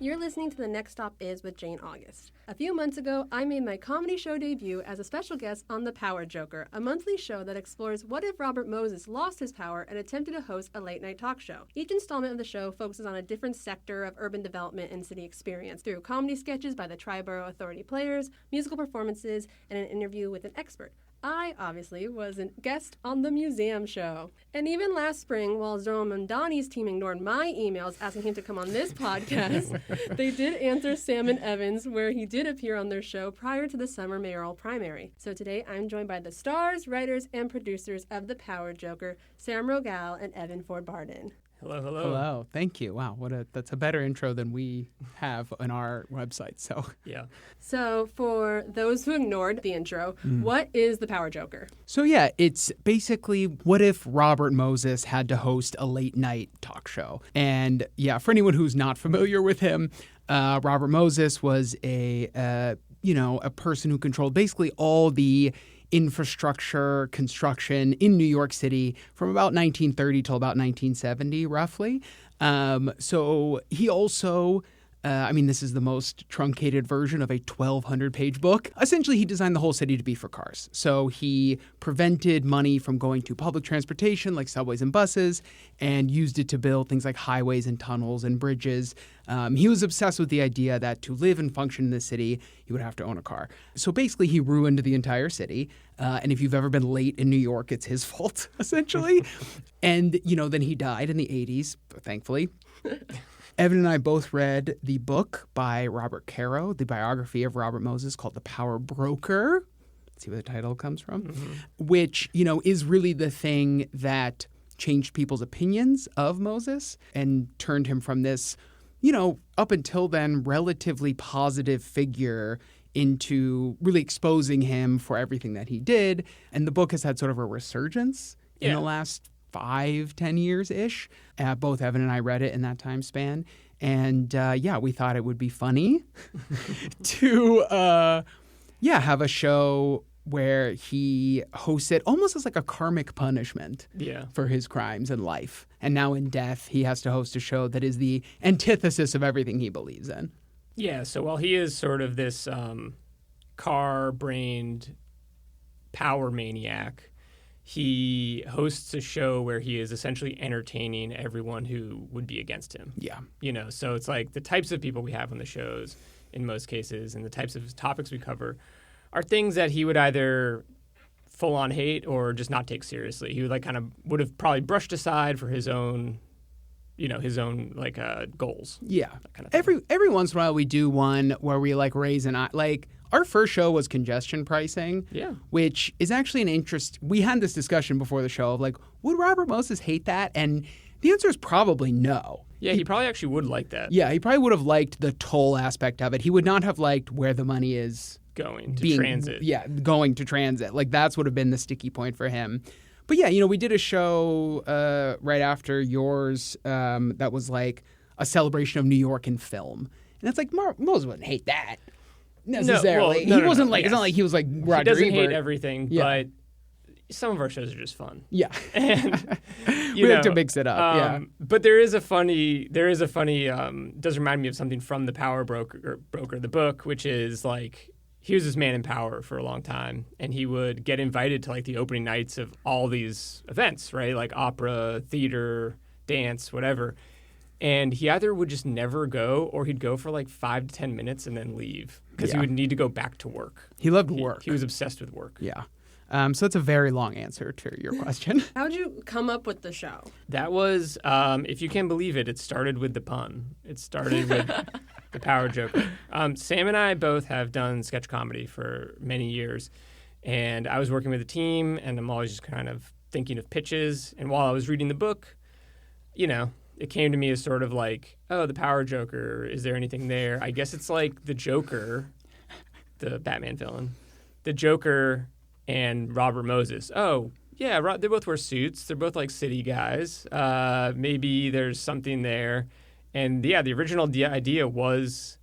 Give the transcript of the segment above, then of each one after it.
You're listening to The Next Stop Is with Jane August. A few months ago, I made my comedy show debut as a special guest on The Power Joker, a monthly show that explores what if Robert Moses lost his power and attempted to host a late-night talk show. Each installment of the show focuses on a different sector of urban development and city experience through comedy sketches by the Tri-Borough Authority players, musical performances, and an interview with an expert. I, obviously, was a guest on the museum show. And even last spring, while Zohran Mamdani's team ignored my emails asking him to come on this podcast, they did answer Sam and Evan's, where he did appear on their show prior to the summer mayoral primary. So today, I'm joined by the stars, writers, and producers of The Power Joker, Sam Rogal and Evan Forde Barden. Hello, hello. Hello, thank you. Wow, that's a better intro than we have on our website. So Yeah. So for those who ignored the intro, what is The Power Joker? So yeah, it's basically what if Robert Moses had to host a late night talk show? And yeah, for anyone who's not familiar with him, Robert Moses was a person who controlled basically all the infrastructure construction in New York City from about 1930 till about 1970, roughly. So he also, this is the most truncated version of a 1,200-page book. Essentially, he designed the whole city to be for cars. So he prevented money from going to public transportation like subways and buses and used it to build things like highways and tunnels and bridges. He was obsessed with the idea that to live and function in the city, you would have to own a car. So basically, he ruined the entire city. And if you've ever been late in New York, it's his fault, essentially. And, then he died in the 80s, thankfully. Evan and I both read the book by Robert Caro, the biography of Robert Moses called The Power Broker. Let's see where the title comes from. Which, is really the thing that changed people's opinions of Moses and turned him from this, up until then, relatively positive figure into really exposing him for everything that he did. And the book has had sort of a resurgence in the last 5-10 years-ish. Both Evan and I read it in that time span. And we thought it would be funny to have a show where he hosts it almost as like a karmic punishment for his crimes in life. And now in death, he has to host a show that is the antithesis of everything he believes in. Yeah, so while he is sort of this car-brained power maniac, he hosts a show where he is essentially entertaining everyone who would be against him. Yeah. So it's like the types of people we have on the shows in most cases and the types of topics we cover are things that he would either full-on hate or just not take seriously. He would would have probably brushed aside for his own goals. Yeah. Kind of every once in a while we do one where we raise an eye. Our first show was congestion pricing, which is actually an interest. We had this discussion before the show of would Robert Moses hate that? And the answer is probably no. Yeah, he probably actually would like that. Yeah, he probably would have liked the toll aspect of it. He would not have liked where the money is going to transit. Yeah, going to transit. That's would have been the sticky point for him. But yeah, we did a show right after yours that was a celebration of New York in film. And it's Moses wouldn't hate that necessarily. No, he wasn't yes. It's not like he was Roger He doesn't Ebert. hate everything, but some of our shows are just fun. Yeah. And, we like to mix it up, But there is a funny, does remind me of something from The Power Broker, the book, which is he was this man in power for a long time, and he would get invited to the opening nights of all these events, right? Like opera, theater, dance, whatever. And he either would just never go or he'd go for 5 to 10 minutes and then leave because he would need to go back to work. He loved work. He was obsessed with work. Yeah. So that's a very long answer to your question. How'd you come up with the show? That was, if you can believe it, it started with the pun. It started with The Power Joker. Sam and I both have done sketch comedy for many years. And I was working with a team, and I'm always just kind of thinking of pitches. And while I was reading the book, it came to me as sort of The Power Joker, is there anything there? I guess it's like the Joker, the Batman villain, the Joker and Robert Moses. Oh, yeah, they both wear suits. They're both city guys. Maybe there's something there. And the original idea was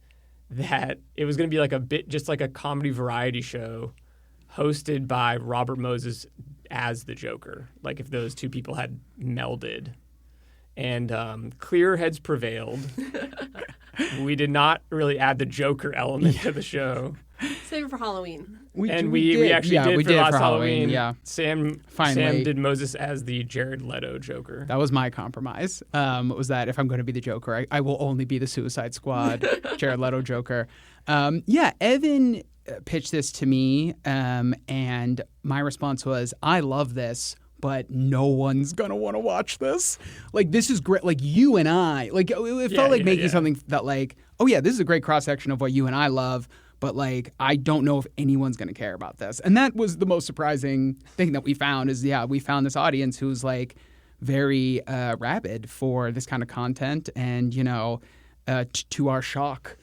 that it was going to be a bit just a comedy variety show hosted by Robert Moses as the Joker. If those two people had melded. and clear heads prevailed. We did not really add the Joker element to the show. Save it for Halloween. We actually did for last Halloween. Yeah. Sam did Moses as the Jared Leto Joker. That was my compromise. Was that if I'm going to be the Joker, I will only be the Suicide Squad Jared Leto Joker. Evan pitched this to me, and my response was, I love this, but no one's going to want to watch this. Like, this is great. Like, you and I, like, it felt like making something that, like, oh, yeah, this is a great cross-section of what you and I love, but, like, I don't know if anyone's going to care about this. And that was the most surprising thing that we found is, we found this audience who's, like, very rabid for this kind of content. And, to our shock,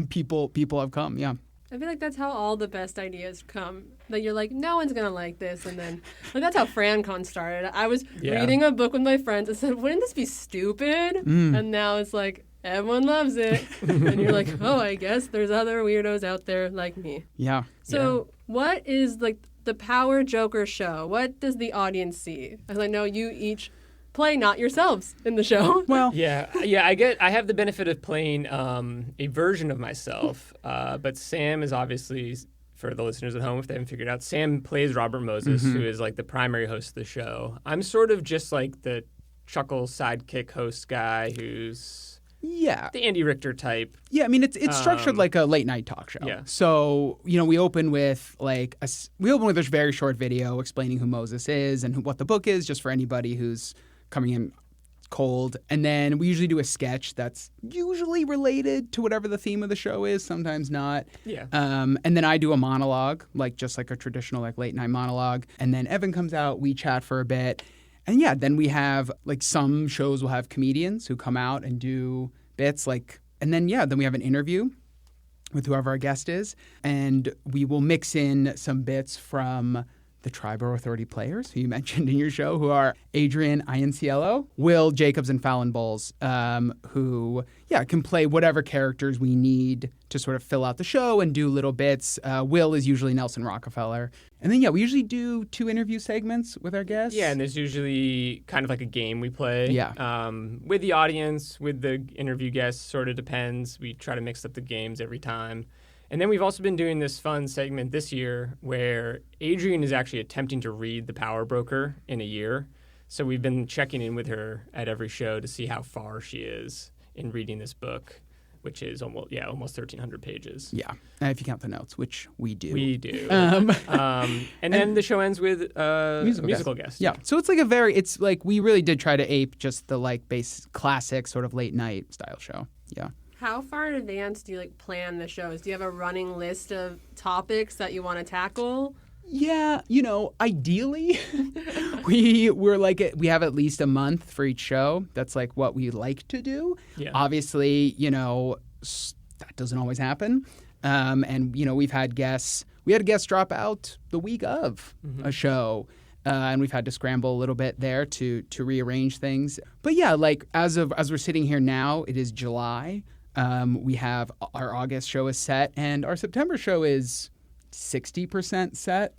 people have come, I feel like that's how all the best ideas come. That you're like, no one's going to like this. And then, like, that's how FranCon started. I was reading a book with my friends and said, wouldn't this be stupid? And now it's like, everyone loves it. And you're like, oh, I guess there's other weirdos out there like me. Yeah. So what is, like, the Power Joker show? What does the audience see? As I know you each play not yourselves in the show. Well, I have the benefit of playing a version of myself, but Sam is obviously, for the listeners at home if they haven't figured out, Sam plays Robert Moses, who is like the primary host of the show. I'm sort of just like the chuckle sidekick host guy who's the Andy Richter type. Yeah, I mean it's structured like a late night talk show. Yeah. So we open with this very short video explaining who Moses is and what the book is, just for anybody who's coming in cold. And then we usually do a sketch that's usually related to whatever the theme of the show is, sometimes not. Yeah. And then I do a monologue, just like a traditional late night monologue. And then Evan comes out, we chat for a bit. And then we have some shows will have comedians who come out and do bits and then we have an interview with whoever our guest is. And we will mix in some bits from the Triborough Authority players who you mentioned in your show, who are Adrian Ianciello, Will Jacobs, and Fallon Bowles, who can play whatever characters we need to sort of fill out the show and do little bits. Will is usually Nelson Rockefeller. And then, we usually do 2 interview segments with our guests. Yeah, and there's usually kind of like a game we play. Yeah. With the audience, with the interview guests, sort of depends. We try to mix up the games every time. And then we've also been doing this fun segment this year where Adrian is actually attempting to read The Power Broker in a year. So we've been checking in with her at every show to see how far she is in reading this book, which is almost 1,300 pages. Yeah, if you count the notes, which we do. We do. And then the show ends with musical guest. Yeah, so it's we really did try to ape just the base classic sort of late night style show. Yeah. How far in advance do you plan the shows? Do you have a running list of topics that you want to tackle? Yeah, ideally, we have at least a month for each show. That's what we like to do. Yeah. Obviously, that doesn't always happen. And we've had guests. We had a guest drop out the week of a show. And we've had to scramble a little bit there to rearrange things. But as we're sitting here now, it is July. We have our August show is set, and our September show is 60% set,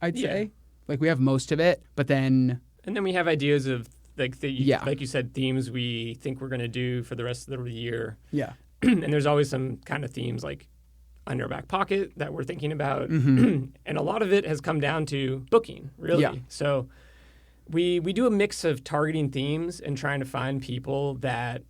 I'd say. We have most of it, but then... And then we have ideas of, like you said, themes we think we're going to do for the rest of the year. Yeah. And there's always some kind of themes under our back pocket that we're thinking about. And a lot of it has come down to booking, really. Yeah. So we do a mix of targeting themes and trying to find people that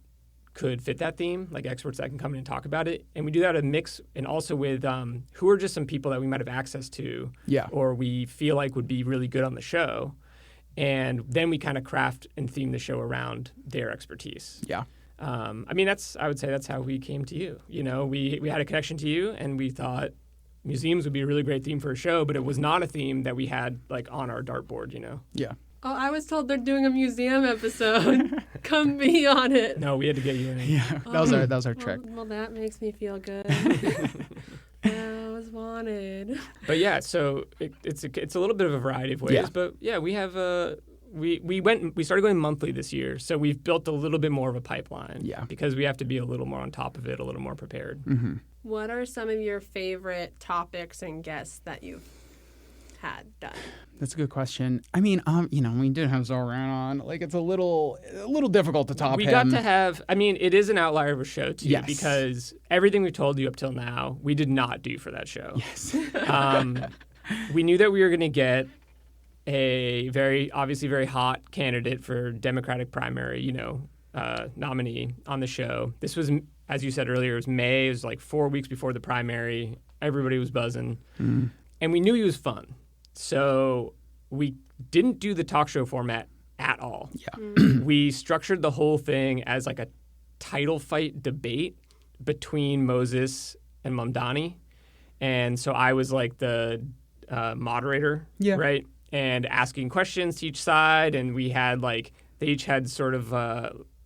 could fit that theme, like experts that can come in and talk about it. And we do that a mix and also with who are just some people that we might have access to or we feel like would be really good on the show. And then we kind of craft and theme the show around their expertise. Yeah. I would say that's how we came to you. We had a connection to you and we thought museums would be a really great theme for a show, but it was not a theme that we had on our dartboard, Yeah. Oh, I was told they're doing a museum episode. Come be on it. No, we had to get you in. Yeah, that was our trick. Well, that makes me feel good. I was wanted. But so it's a little bit of a variety of ways. Yeah. But we have we started going monthly this year, so we've built a little bit more of a pipeline. Yeah. Because we have to be a little more on top of it, a little more prepared. Mm-hmm. What are some of your favorite topics and guests that you've had done? That's a good question. I mean, we did have Zohran on. Like, it's a little difficult to top him. We got to have, I mean, it is an outlier of a show, too, Yes. because everything we've told you up till now, we did not do for that show. Yes. We knew that we were going to get a obviously very hot candidate for Democratic primary, nominee on the show. This was, as you said earlier, it was May. It was like 4 weeks before the primary. Everybody was buzzing. And we knew he was fun. So we didn't do the talk show format at all. Yeah. We structured the whole thing as like a title fight debate between Moses and Mamdani. And so I was like the moderator, right? And asking questions to each side. And we had they each had sort of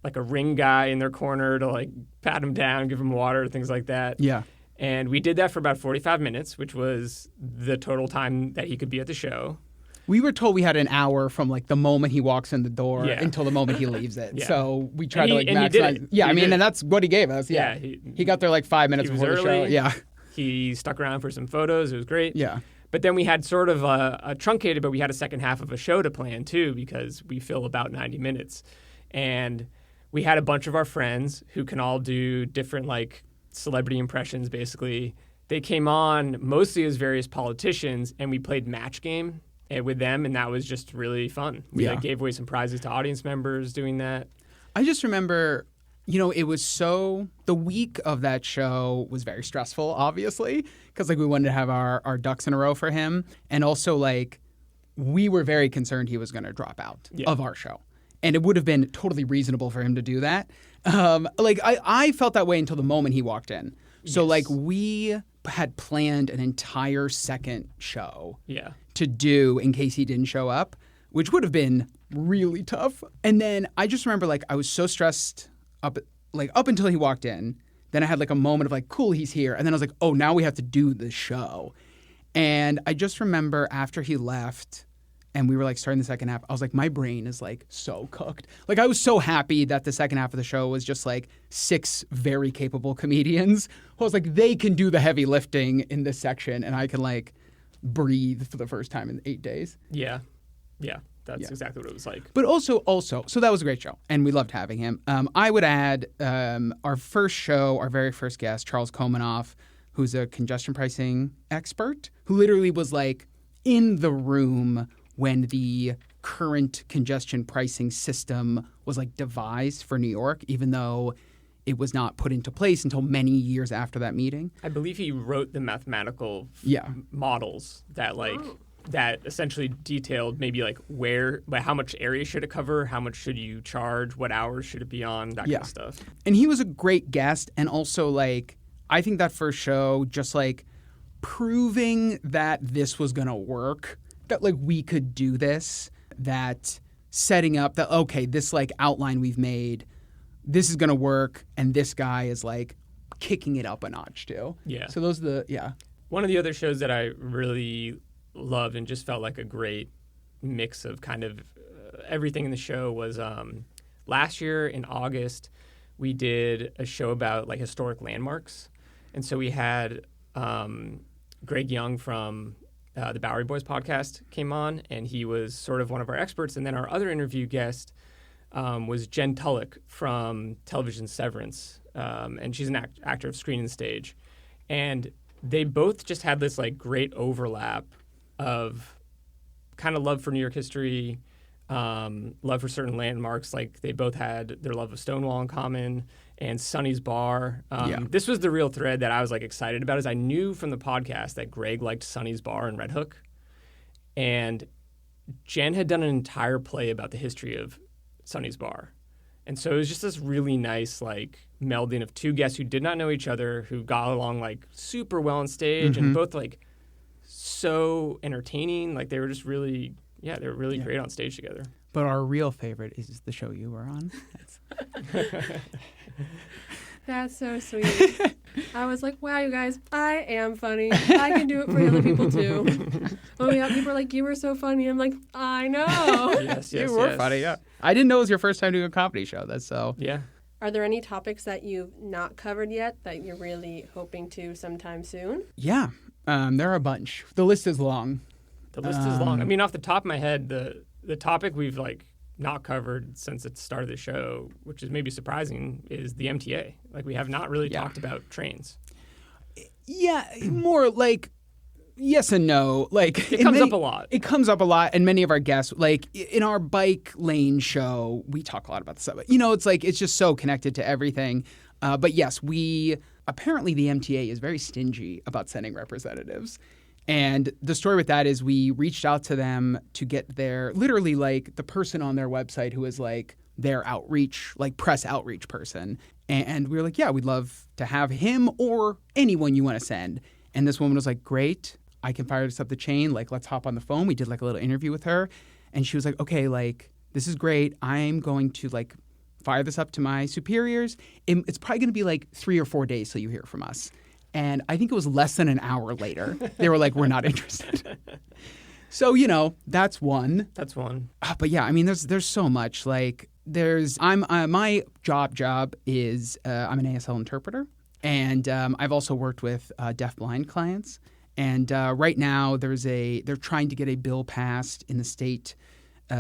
like a ring guy in their corner to like pat him down, give him water, things like that. Yeah. And we did that for about 45 minutes, which was the total time that he could be at the show. We were told we had an hour from like the moment he walks in the door until the moment he leaves it. Yeah. So we tried to like maximize. He did it. Yeah, He did and that's what he gave us. Yeah. He got there like 5 minutes was before the show. early. Yeah. He stuck around for some photos. It was great. Yeah. But then we had sort of a truncated, but we had a second half of a show to plan too, because we fill about 90 minutes. And we had a bunch of our friends who can all do different like celebrity impressions, basically. They came on mostly as various politicians, and we played match game with them, and that was just really fun. We gave away some prizes to audience members doing that. I just remember, it was the week of that show was very stressful, obviously, because like we wanted to have our ducks in a row for him, and also like we were very concerned he was going to drop out of our show. And it would have been totally reasonable for him to do that. I felt that way until the moment he walked in. So like we had planned an entire second show to do in case he didn't show up, which would have been really tough. And then I just remember like I was so stressed up until he walked in. Then I had like a moment of like, cool, he's here. And then I was like, oh, now we have to do the show. And I just remember after he left and we were like starting the second half, I was like, my brain is like so cooked. Like I was so happy that the second half of the show was just like 6 very capable comedians. I was like, they can do the heavy lifting in this section and I can like breathe for the first time in 8 days. Yeah. That's exactly what it was like. But also, so that was a great show, and we loved having him. I would add our first show, our very first guest, Charles Komanoff, who's a congestion pricing expert, who literally was like in the room when the current congestion pricing system was like devised for New York, even though it was not put into place until many years after that meeting. I believe he wrote the mathematical models that that essentially detailed maybe like how much area should it cover, how much should you charge, what hours should it be on, that kind of stuff. And he was a great guest, and also like I think that first show just like proving that this was gonna work, that like we could do this, that setting up that okay, this like outline we've made, this is gonna work, and this guy is like kicking it up a notch too. Yeah. So those are the One of the other shows that I really loved and just felt like a great mix of kind of everything in the show was last year in August we did a show about like historic landmarks, and so we had Greg Young from the Bowery Boys podcast came on, and he was sort of one of our experts, and then our other interview guest was Jen Tulloch from television Severance, and she's an actor of Screen and Stage, and they both just had this like great overlap of kind of love for New York history, love for certain landmarks. Like they both had their love of Stonewall in common and Sonny's Bar. This was the real thread that I was like excited about, is I knew from the podcast that Greg liked Sonny's Bar in Red Hook, and Jen had done an entire play about the history of Sonny's Bar. And so it was just this really nice like melding of two guests who did not know each other, who got along like super well on stage, and both like so entertaining. Like they were just really, they were really great on stage together. But our real favorite is the show you were on. That's so sweet. I was like, wow, you guys, I am funny. I can do it for other people too. Oh yeah, people are like, you were so funny. I'm like, I know. Yes, you were funny. Yeah, I didn't know it was your first time doing a comedy show. That's so. Yeah. Are there any topics that you've not covered yet that you're really hoping to sometime soon? Yeah, there are a bunch. The list is long. The list is long. I mean, off the top of my head, the topic we've like not covered since the start of the show, which is maybe surprising, is the MTA. Like, we have not really talked about trains. Yeah, more like yes and no. Like it comes up a lot. It comes up a lot, and many of our guests, like in our bike lane show, we talk a lot about the subway. It's like it's just so connected to everything. But yes, apparently the MTA is very stingy about sending representatives. And the story with that is we reached out to them to get literally like the person on their website who is like their outreach, like press outreach person. And we were like, yeah, we'd love to have him or anyone you want to send. And this woman was like, great, I can fire this up the chain. Like, let's hop on the phone. We did like a little interview with her. And she was like, okay, like, this is great. I'm going to like fire this up to my superiors. It's probably going to be like 3 or 4 days till you hear from us. And I think it was less than an hour later. They were like, we're not interested. So, that's one. That's one. But yeah, I mean, there's so much. Like, my job is I'm an ASL interpreter. And I've also worked with deafblind clients. And right now they're trying to get a bill passed in the state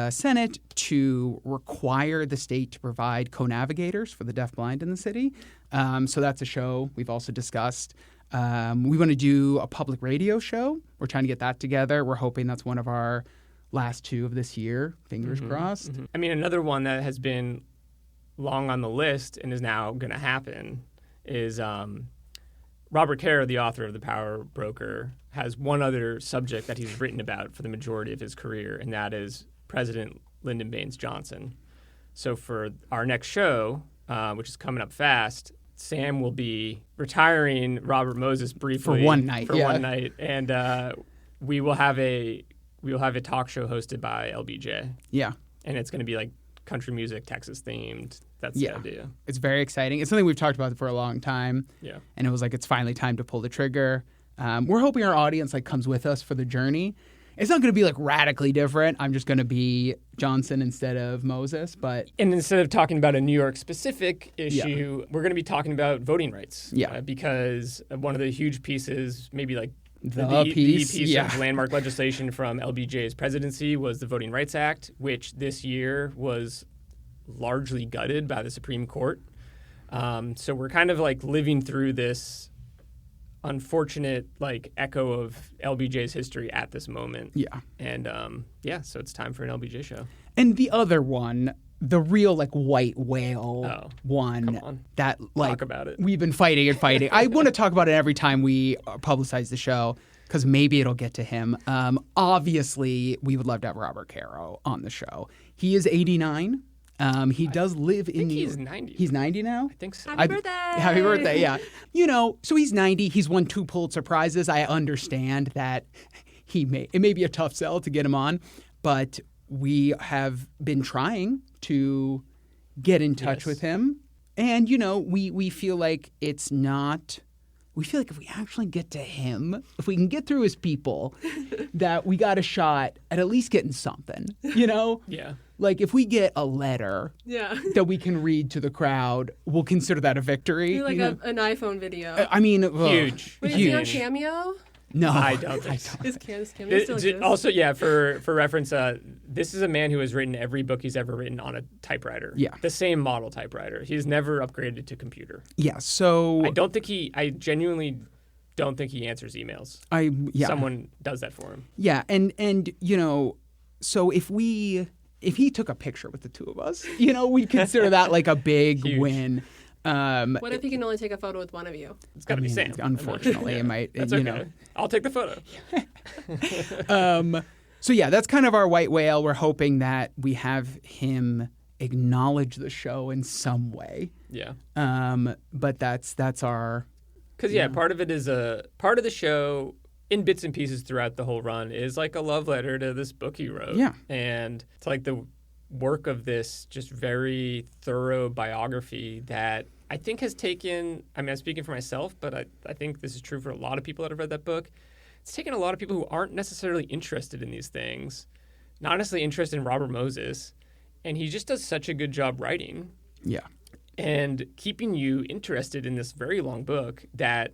Senate to require the state to provide co-navigators for the deafblind in the city. So that's a show we've also discussed. We want to do a public radio show. We're trying to get that together. We're hoping that's one of our last 2 of this year. Fingers crossed. Mm-hmm. I mean, another one that has been long on the list and is now going to happen is Robert Caro, the author of The Power Broker, has one other subject that he's written about for the majority of his career, and that is President Lyndon B. Johnson. So for our next show, which is coming up fast, Sam will be retiring Robert Moses briefly for one night, and we will have a talk show hosted by LBJ. Yeah, and it's going to be like country music, Texas themed. That's the idea. It's very exciting. It's something we've talked about for a long time. Yeah, and it was like it's finally time to pull the trigger. We're hoping our audience like comes with us for the journey. It's not going to be like radically different. I'm just going to be Johnson instead of Moses, and instead of talking about a New York specific issue, we're going to be talking about voting rights. Yeah, because one of the huge pieces, maybe like the piece of landmark legislation from LBJ's presidency was the Voting Rights Act, which this year was largely gutted by the Supreme Court. So we're kind of like living through this unfortunate like echo of LBJ's history at this moment. Yeah. And so it's time for an LBJ show. And the other one, the real like white whale one come on. That like talk about it. We've been fighting. I want to talk about it every time we publicize the show because maybe it'll get to him. Obviously, we would love to have Robert Caro on the show. He is 89. He does live in New York. He's 90. He's 90 now? I think so. Happy birthday! Happy birthday, yeah. So he's 90. He's won 2 Pulitzer Prizes. I understand that it may be a tough sell to get him on, but we have been trying to get in touch with him. And, we feel like it's not... We feel like if we actually get to him, if we can get through his people, that we got a shot at least getting something, Yeah. Like if we get a letter that we can read to the crowd, we'll consider that a victory. Do like an iPhone video. I mean, huge. Wait, is he on Cameo? No, I don't think so. Is Cameo still exist? Also, for reference, this is a man who has written every book he's ever written on a typewriter. Yeah. The same model typewriter. He's never upgraded to computer. Yeah, so... I genuinely don't think he answers emails. Someone does that for him. Yeah, and so if he took a picture with the 2 of us, we'd consider that like a big win. What if he can only take a photo with one of you? It's got to be Sam. Unfortunately, it might. That's okay. I'll take the photo. So yeah, that's kind of our white whale. We're hoping that we have him acknowledge the show in some way. Yeah. But that's our. Because part of it is part of the show in bits and pieces throughout the whole run is like a love letter to this book he wrote. Yeah. And it's like the work of this just very thorough biography that I think has taken, I'm speaking for myself, but I think this is true for a lot of people that have read that book. It's taken a lot of people who aren't necessarily interested in these things, not necessarily interested in Robert Moses, and he just does such a good job writing. Yeah. And keeping you interested in this very long book that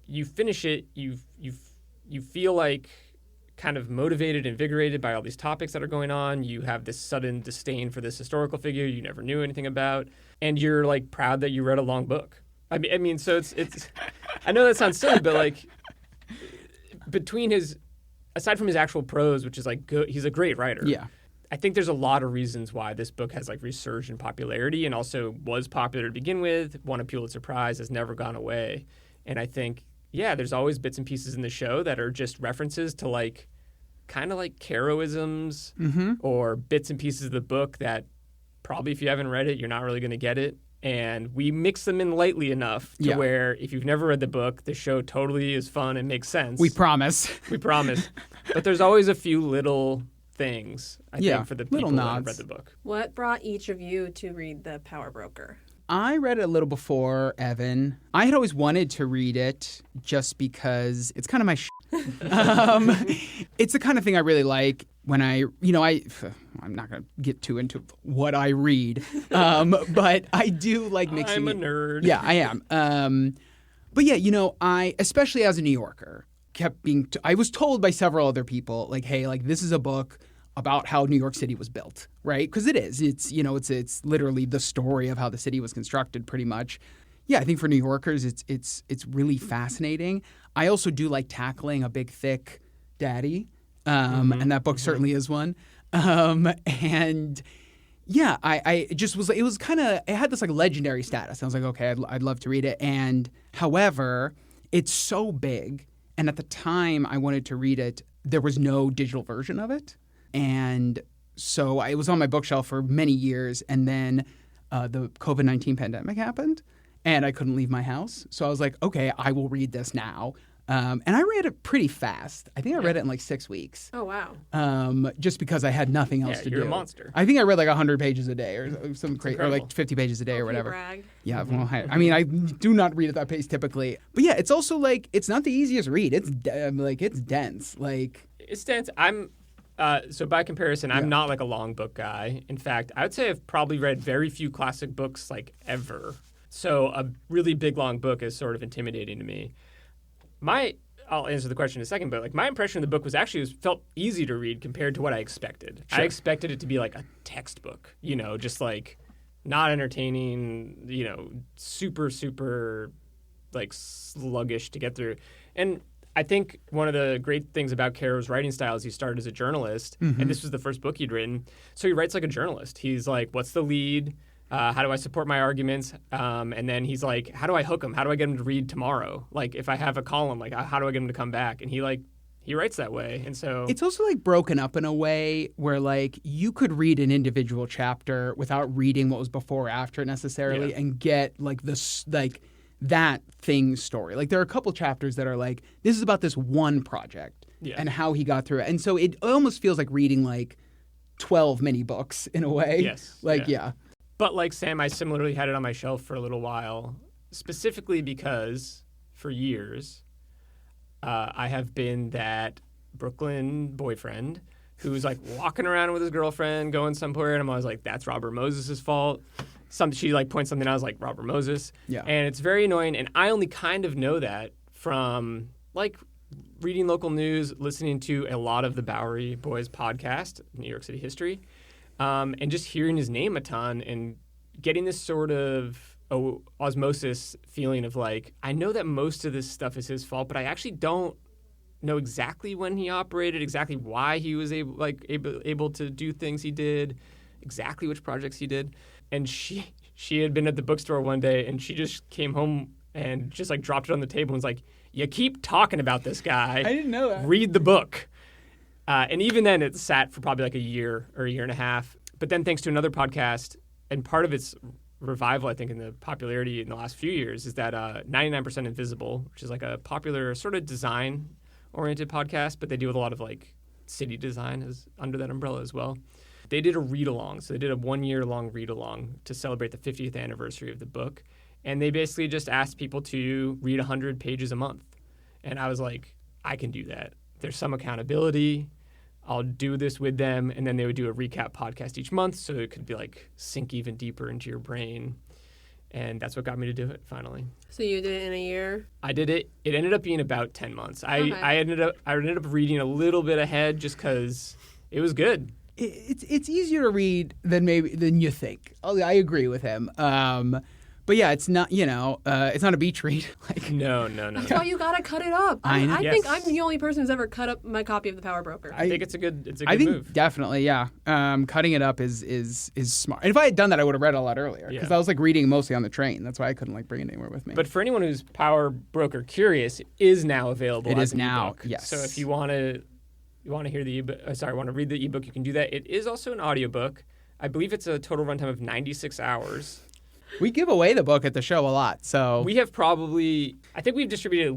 you finish it, you feel like kind of motivated, invigorated by all these topics that are going on. You have this sudden disdain for this historical figure you never knew anything about, and you're like proud that you read a long book. I mean, so it's. I know that sounds silly, but like aside from his actual prose, which is like good, he's a great writer. Yeah. I think there's a lot of reasons why this book has like resurged in popularity and also was popular to begin with, won a Pulitzer Prize, has never gone away. And I think, yeah, there's always bits and pieces in the show that are just references to like kind of like Caroisms or bits and pieces of the book that probably if you haven't read it, you're not really going to get it. And we mix them in lightly enough to where if you've never read the book, the show totally is fun and makes sense. We promise. We promise. But there's always a few little things, I think, for the people that have read the book. What brought each of you to read The Power Broker? I read it a little before Evan. I had always wanted to read it just because it's kind of my it's the kind of thing I really like when I'm not going to get too into what I read, but I do like mixing. I'm a nerd. Yeah, I am. But yeah, I, especially as a New Yorker, I was told by several other people, like, hey, like this is a book about how New York City was built, right? Because it is. It's literally the story of how the city was constructed, pretty much. Yeah, I think for New Yorkers, it's really fascinating. I also do like tackling a big, thick daddy, and that book certainly is one. And yeah, I just was. It was kind of. It had this like legendary status. I was like, okay, I'd love to read it. And however, it's so big, and at the time I wanted to read it, there was no digital version of it. And so it was on my bookshelf for many years, and then the COVID-19 pandemic happened, and I couldn't leave my house. So I was like, okay, I will read this now. And I read it pretty fast. I think I read it in like 6 weeks. Oh, wow. Just because I had nothing else to do. You're a monster. I think I read like 100 pages a day or something crazy, or like 50 pages a day or whatever. Brag. Yeah, well, I mean, I do not read at that pace typically. But yeah, it's also like, it's not the easiest read. It's dense. Like, it's dense. So by comparison, I'm not like a long book guy. In fact, I would say I've probably read very few classic books like ever. So a really big, long book is sort of intimidating to me. I'll answer the question in a second, but like my impression of the book was felt easy to read compared to what I expected. Sure. I expected it to be like a textbook, just like not entertaining, super, super like sluggish to get through. And I think one of the great things about Caro's writing style is he started as a journalist, and this was the first book he'd written. So he writes like a journalist. He's like, what's the lead? How do I support my arguments? And then he's like, how do I hook him? How do I get him to read tomorrow? Like if I have a column, like how do I get him to come back? And he writes that way. And so it's also like broken up in a way where like you could read an individual chapter without reading what was before or after necessarily and get like this like that thing's story. Like there are a couple chapters that are like, this is about this one project and how he got through it. And so it almost feels like reading like 12 mini books in a way. Yes. Like, yeah. But like Sam, I similarly had it on my shelf for a little while, specifically because for years I have been that Brooklyn boyfriend who's like walking around with his girlfriend, going somewhere, and I'm always like, that's Robert Moses' fault. She like points something out, I was like, Robert Moses. Yeah. And it's very annoying, and I only kind of know that from like reading local news, listening to a lot of the Bowery Boys podcast, New York City history. And just hearing his name a ton and getting this sort of osmosis feeling of like, I know that most of this stuff is his fault, but I actually don't know exactly when he operated, exactly why he was able to do things he did, exactly which projects he did. And she had been at the bookstore one day and she just came home and just like dropped it on the table and was like, you keep talking about this guy. I didn't know that. Read the book. And even then, it sat for probably like a year or a year and a half. But then thanks to another podcast, and part of its revival, I think, in the popularity in the last few years, is that 99% Invisible, which is like a popular sort of design-oriented podcast, but they deal with a lot of like city design is under that umbrella as well. They did a read-along. So they did a 1-year-long read-along to celebrate the 50th anniversary of the book. And they basically just asked people to read 100 pages a month. And I was like, I can do that. There's some accountability. I'll do this with them, and then they would do a recap podcast each month, so it could be like sink even deeper into your brain. And that's what got me to do it finally. So you did it in a year? I did it. It ended up being about 10 months. Okay. I ended up reading a little bit ahead just because it was good. It's easier to read than you think. I agree with him. But yeah, it's not it's not a beach read. Like No. That's why you gotta cut it up. I know. I think I'm the only person who's ever cut up my copy of The Power Broker. I think it's a good I think move. definitely, yeah. Cutting it up is smart. And if I had done that, I would have read it a lot earlier because I was like reading mostly on the train. That's why I couldn't like bring it anywhere with me. But for anyone who's Power Broker curious, it is now available. It as is an now, ebook. yes. So if you want to hear the ebook, want to read the ebook, you can do that. It is also an audiobook. I believe it's a total runtime of 96 hours. We give away the book at the show a lot, so We have I think we've distributed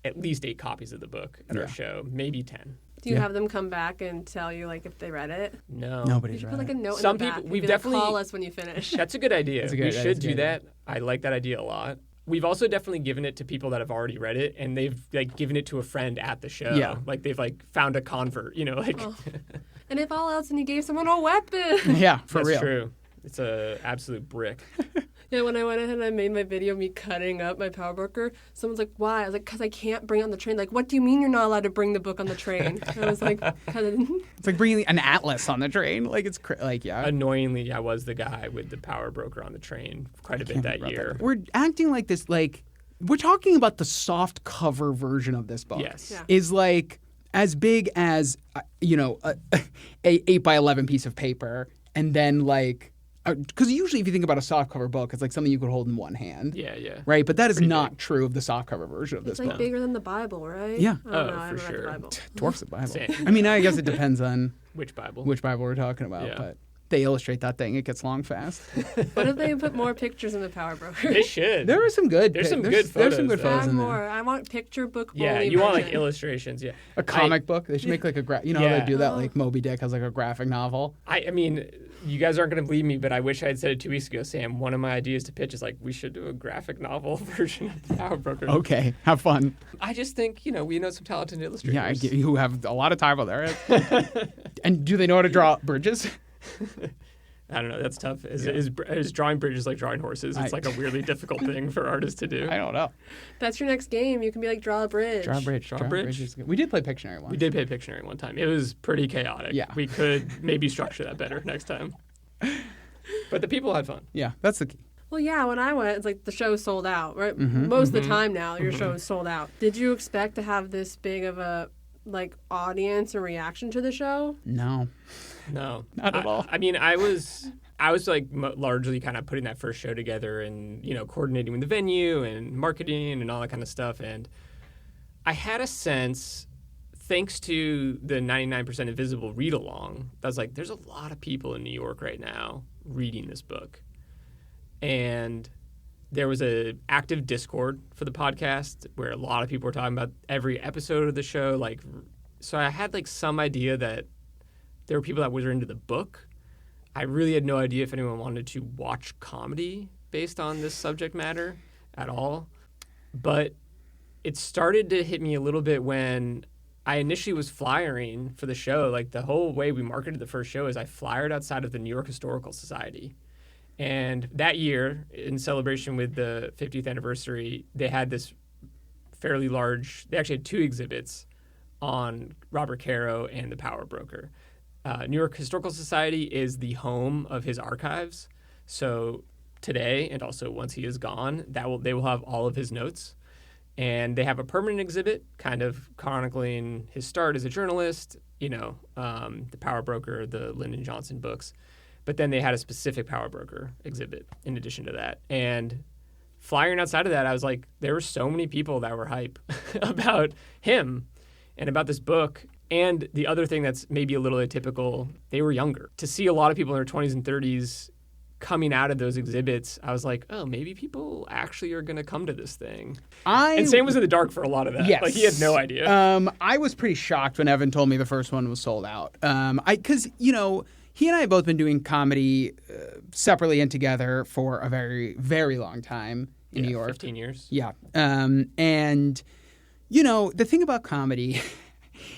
at least 8 copies of the book at our show, maybe 10. Do you have them come back and tell you like if they read it? No. You nobody's should read put like a it. note Some in the back. people- and we've be like, definitely- call us when you finish. That's a good idea. That's a good- We that's should a do good that. I like that idea a lot. We've also definitely given it to people that have already read it, and they've like given it to a friend at the show. Yeah. Like they've like found a convert, Oh. And if all else, then you gave someone a weapon. Yeah, for That's real. true. It's a absolute brick. Yeah, when I went ahead and I made my video of me cutting up my Power Broker, someone's like, why? I was like, because I can't bring it on the train. Like, what do you mean you're not allowed to bring the book on the train? I was like, It's like bringing an atlas on the train. Like it's Annoyingly, I was the guy with the Power Broker on the train quite a bit that year. We're acting like this. Like we're talking about the soft cover version of this book. Yes. Yeah. Is like as big as a 8x11 piece of paper, and then like. Because usually if you think about a softcover book, it's like something you could hold in one hand. Yeah. Right? But that is Pretty not big. true of the softcover version of this it's like book. bigger than the Bible, right? Yeah. I don't know. Oh, I haven't for read sure. the Bible. Dwarfs the Bible. Same. I mean, I guess it depends on Which Bible? which Bible we're talking about. Yeah. But they illustrate that thing. It gets long fast. What if they put more pictures in the Power Broker? They should. There are some good There's some good There's some photos, good though. photos Add in there. more. I want picture book. Yeah, only you want like version. illustrations. Yeah. A comic book. They should make like how Yeah. they do that. Like Moby Dick has like a graphic novel. I mean, you guys aren't going to believe me, but I wish I had said it 2 weeks ago, Sam. One of my ideas to pitch is like we should do a graphic novel version of the Power Broker. Okay, have fun. I just think we know some talented illustrators. Yeah, you have a lot of time on there. And do they know how to draw bridges? I don't know. That's tough. Is drawing bridges like drawing horses? It's like a weirdly difficult thing for artists to do. I don't know. That's your next game. You can be like, draw a bridge. Draw a bridge. Draw a bridge. is good. We did play Pictionary once. We did pay Pictionary one time. It was pretty chaotic. Yeah. We could maybe structure that better next time. But the people had fun. Yeah, that's the key. Well, yeah, when I went, it's like the show's sold out, right? Most of the time now, your show is sold out. Did you expect to have this big of a like audience or reaction to the show? No. No, Not at all. I mean, I was like largely kind of putting that first show together and coordinating with the venue and marketing and all that kind of stuff. And I had a sense, thanks to the 99% Invisible read along, I was like, there's a lot of people in New York right now reading this book. And there was a active Discord for the podcast where a lot of people were talking about every episode of the show. Like, so I had like some idea that there were people that were into the book. I really had no idea if anyone wanted to watch comedy based on this subject matter at all. But it started to hit me a little bit when I initially was flyering for the show. Like the whole way we marketed the first show is I flyered outside of the New York Historical Society. And that year, in celebration with the 50th anniversary, they had this fairly large, they actually had 2 exhibits on Robert Caro and the Power Broker. New York Historical Society is the home of his archives. So today, and also once he is gone, they will have all of his notes. And they have a permanent exhibit kind of chronicling his start as a journalist, the Power Broker, the Lyndon Johnson books. But then they had a specific Power Broker exhibit in addition to that. And flying outside of that, I was like, there were so many people that were hype about him and about this book. And the other thing that's maybe a little atypical, they were younger. To see a lot of people in their 20s and 30s coming out of those exhibits, I was like, oh, maybe people actually are going to come to this thing. And Sam was in the dark for a lot of that. Yes. Like, he had no idea. I was pretty shocked when Evan told me the first one was sold out. Because, he and I have both been doing comedy separately and together for a very, very long time in New York. 15 years. Yeah. And, the thing about comedy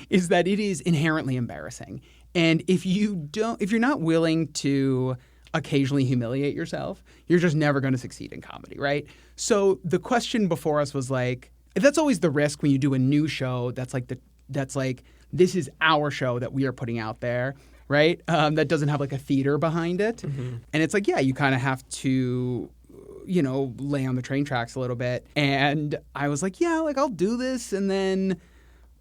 is that it is inherently embarrassing. And if you're not willing to occasionally humiliate yourself, you're just never going to succeed in comedy, right? So the question before us was like, that's always the risk when you do a new show that's like this is our show that we are putting out there, right? That doesn't have like a theater behind it. Mm-hmm. And it's like, yeah, you kind of have to, lay on the train tracks a little bit. And I was like, yeah, like I'll do this, and then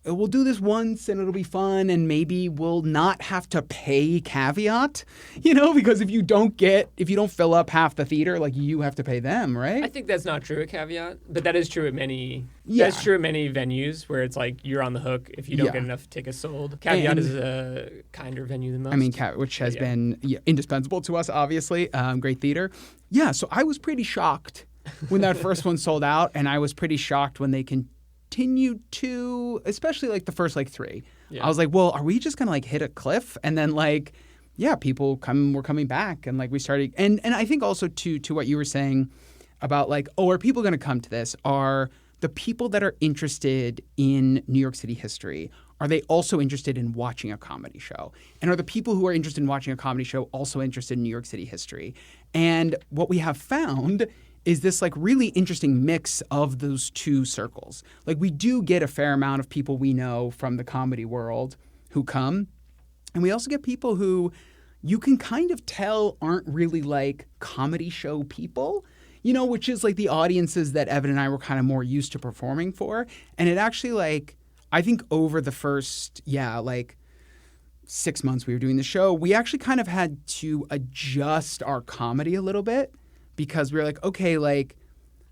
we'll do this once and it'll be fun, and maybe we'll not have to pay Caveat, because if you don't fill up half the theater, like you have to pay them, right? I think that's not true at Caveat, but that is true at many. Yeah. That's true at many venues where it's like you're on the hook if you don't get enough tickets sold. Caveat is a kinder venue than most. I mean, which has been indispensable to us, obviously. Great theater. Yeah, so I was pretty shocked when that first one sold out, and I was pretty shocked when they continued to, especially like the first like 3. Yeah. I was like, well, are we just gonna like hit a cliff? And then like, yeah, people were coming back, and like we started, and I think also to what you were saying about like, are people gonna come to this? Are the people that are interested in New York City history, are they also interested in watching a comedy show? And are the people who are interested in watching a comedy show also interested in New York City history? And what we have found is this like really interesting mix of those two circles. Like we do get a fair amount of people we know from the comedy world who come. And we also get people who you can kind of tell aren't really like comedy show people, which is like the audiences that Evan and I were kind of more used to performing for. And it actually like, I think over the first, 6 months we were doing the show, we actually kind of had to adjust our comedy a little bit. Because we were like, okay, like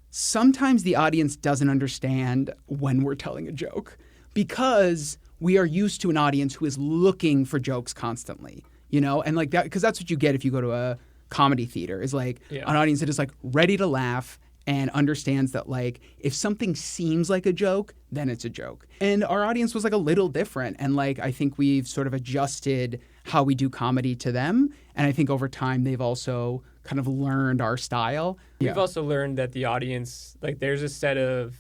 sometimes the audience doesn't understand when we're telling a joke because we are used to an audience who is looking for jokes constantly, and like that, because that's what you get if you go to a comedy theater is like an audience that is like ready to laugh and understands that like if something seems like a joke, then it's a joke. And our audience was like a little different. And like I think we've sort of adjusted how we do comedy to them. And I think over time they've also kind of learned our style. We've also learned that the audience, like there's a set of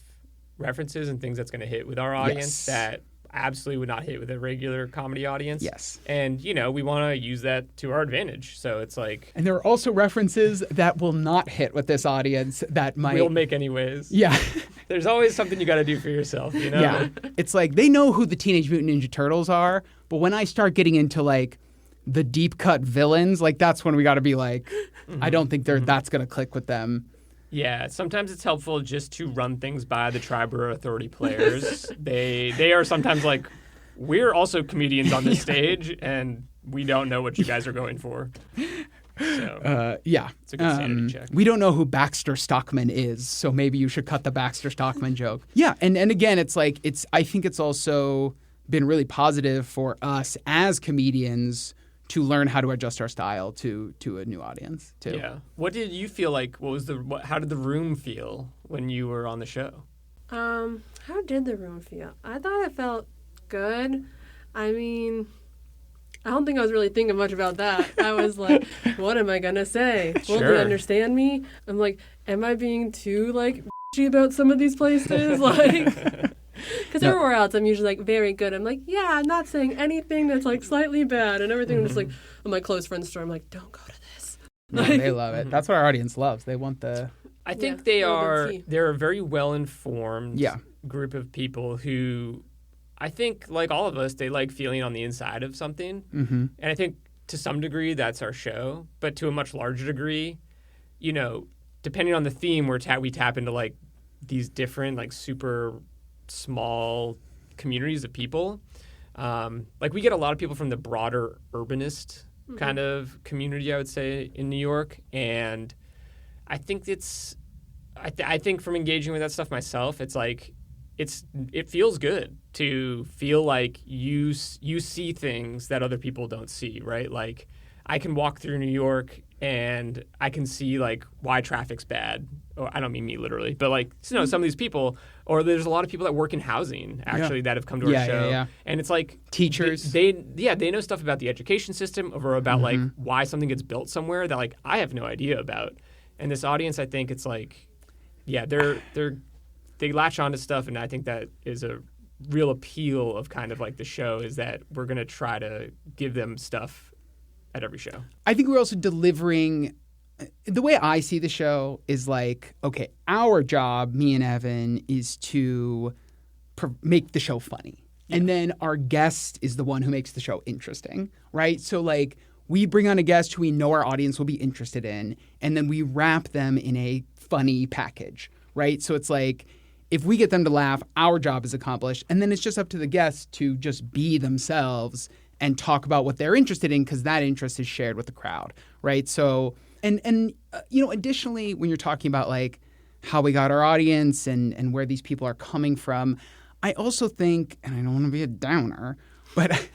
references and things that's going to hit with our audience that absolutely would not hit with a regular comedy audience. Yes. And, we want to use that to our advantage. So it's like... And there are also references that will not hit with this audience that might... We'll make anyways. Yeah. There's always something you got to do for yourself, Yeah. It's like they know who the Teenage Mutant Ninja Turtles are, but when I start getting into like the deep cut villains, like that's when we got to be like, I don't think that's going to click with them. Yeah, sometimes it's helpful just to run things by the tribe or authority players. They are sometimes like, we're also comedians on this stage, and we don't know what you guys are going for. So, it's a good sanity check. We don't know who Baxter Stockman is, so maybe you should cut the Baxter Stockman joke. Yeah, and again, it's like I think it's also been really positive for us as comedians to learn how to adjust our style to a new audience too. Yeah. What did you feel like? How did the room feel when you were on the show? How did the room feel? I thought it felt good. I mean, I don't think I was really thinking much about that. I was like, what am I gonna say? Will they understand me? I'm like, am I being too like bitchy about some of these places? Like. Because everywhere else, I'm usually, like, very good. I'm like, yeah, I'm not saying anything that's, like, slightly bad and everything. I'm just like, on my close friend's store, I'm like, don't go to this. No, they love it. That's what our audience loves. They want the... I think they're a very well-informed group of people who, I think, like all of us, they like feeling on the inside of something. Mm-hmm. And I think, to some degree, that's our show. But to a much larger degree, depending on the theme, we tap into, like, these different, like, super... small communities of people. Like we get a lot of people from the broader urbanist kind of community, I would say, in New York. And I think I think from engaging with that stuff myself, it's like, it feels good to feel like you see things that other people don't see, right? Like I can walk through New York and I can see like why traffic's bad. Or I don't mean me literally, but like some of these people, or there's a lot of people that work in housing actually that have come to our show. Yeah. And it's like teachers. They know stuff about the education system or about like why something gets built somewhere that like I have no idea about. And this audience, I think it's like, they latch onto stuff, and I think that is a real appeal of kind of like the show is that we're gonna try to give them stuff at every show. I think we're also delivering. The way I see the show is like, okay, our job, me and Evan, is to make the show funny. Yeah. And then our guest is the one who makes the show interesting, right? So like we bring on a guest who we know our audience will be interested in, and then we wrap them in a funny package, right? So it's like if we get them to laugh, our job is accomplished. And then it's just up to the guests to just be themselves and talk about what they're interested in because that interest is shared with the crowd, right? So... And additionally, when you're talking about like how we got our audience and where these people are coming from, I also think, and I don't want to be a downer, but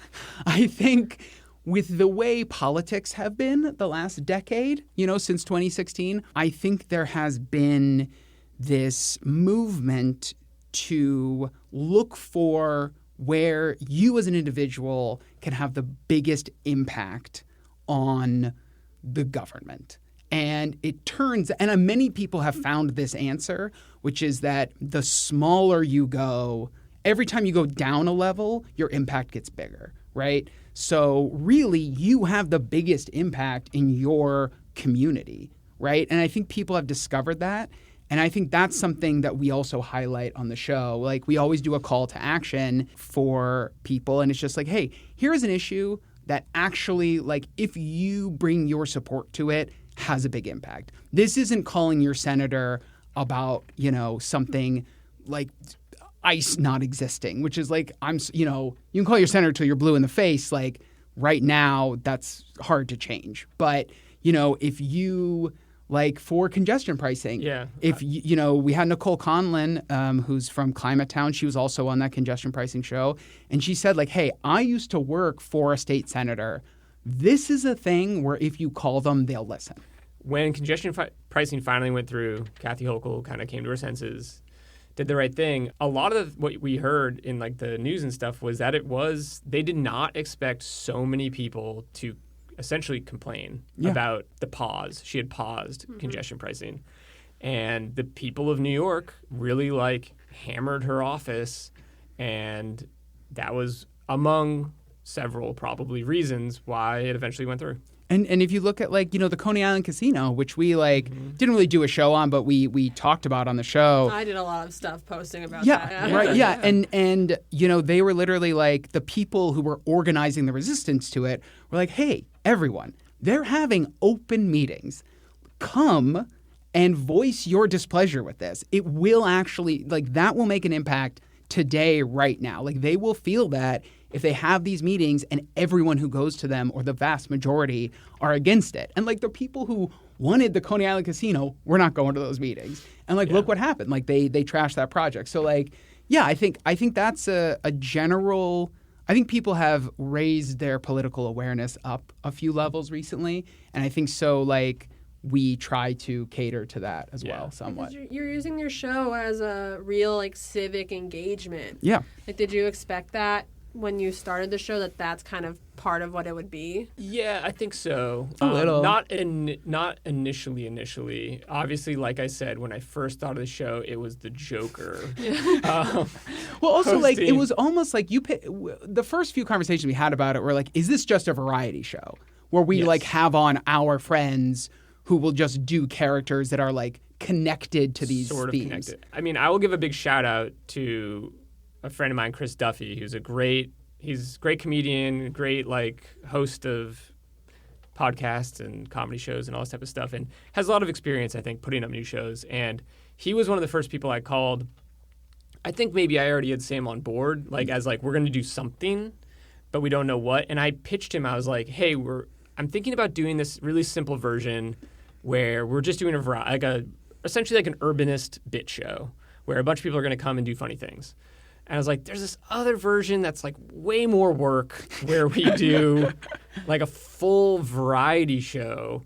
I think with the way politics have been the last decade, since 2016, I think there has been this movement to look for where you as an individual can have the biggest impact on the government. And it turns, and many people have found this answer, which is that the smaller you go, every time you go down a level, your impact gets bigger, right? So really, you have the biggest impact in your community, right? And I think people have discovered that. And I think that's something that we also highlight on the show. Like we always do a call to action for people. And it's just like, hey, here's an issue that actually, like, if you bring your support to it, has a big impact. This isn't calling your senator about, something like ICE not existing, which is like, you can call your senator till you're blue in the face. Like right now, that's hard to change. But, if you... like for congestion pricing. Yeah. If, we had Nicole Conlon, who's from Climate Town. She was also on that congestion pricing show. And she said, like, hey, I used to work for a state senator. This is a thing where if you call them, they'll listen. When congestion pricing finally went through, Kathy Hochul kind of came to her senses, did the right thing. A lot of what we heard in like the news and stuff was that they did not expect so many people to essentially complain about the pause. She had paused congestion pricing. And the people of New York really like hammered her office. And that was among several probably reasons why it eventually went through. And if you look at like, the Coney Island Casino, which we like didn't really do a show on, but we talked about on the show. I did a lot of stuff posting about that. Yeah, right. Yeah. And they were literally like the people who were organizing the resistance to it were like, hey, everyone, they're having open meetings. Come and voice your displeasure with this. It will actually, like, that will make an impact today, right now. Like, they will feel that if they have these meetings and everyone who goes to them, or the vast majority, are against it. And like the people who wanted the Coney Island Casino were not going to those meetings. And like, look what happened. Like they trashed that project. So like, yeah, I think that's a general. I think people have raised their political awareness up a few levels recently, and I think so. Like we try to cater to that as well, somewhat. Because you're using your show as a real like civic engagement. Yeah. Like, did you expect that when you started the show, that's kind of part of what it would be? Yeah, I think so. A little. Not initially. Obviously, like I said, when I first thought of the show, it was the Joker. Well, also, like, it was almost like the first few conversations we had about it were like, is this just a variety show? Where we, like, have on our friends who will just do characters that are, like, connected to these sort of themes. Connected. I mean, I will give a big shout out to a friend of mine, Chris Duffy, who's he's a great comedian, great like host of podcasts and comedy shows and all this type of stuff, and has a lot of experience, I think, putting up new shows. And he was one of the first people I called. I think maybe I already had Sam on board, like as like we're going to do something, but we don't know what. And I pitched him. I was like, hey, I'm thinking about doing this really simple version where we're just doing essentially like an urbanist bit show where a bunch of people are going to come and do funny things. And I was like, there's this other version that's like way more work where we do like a full variety show,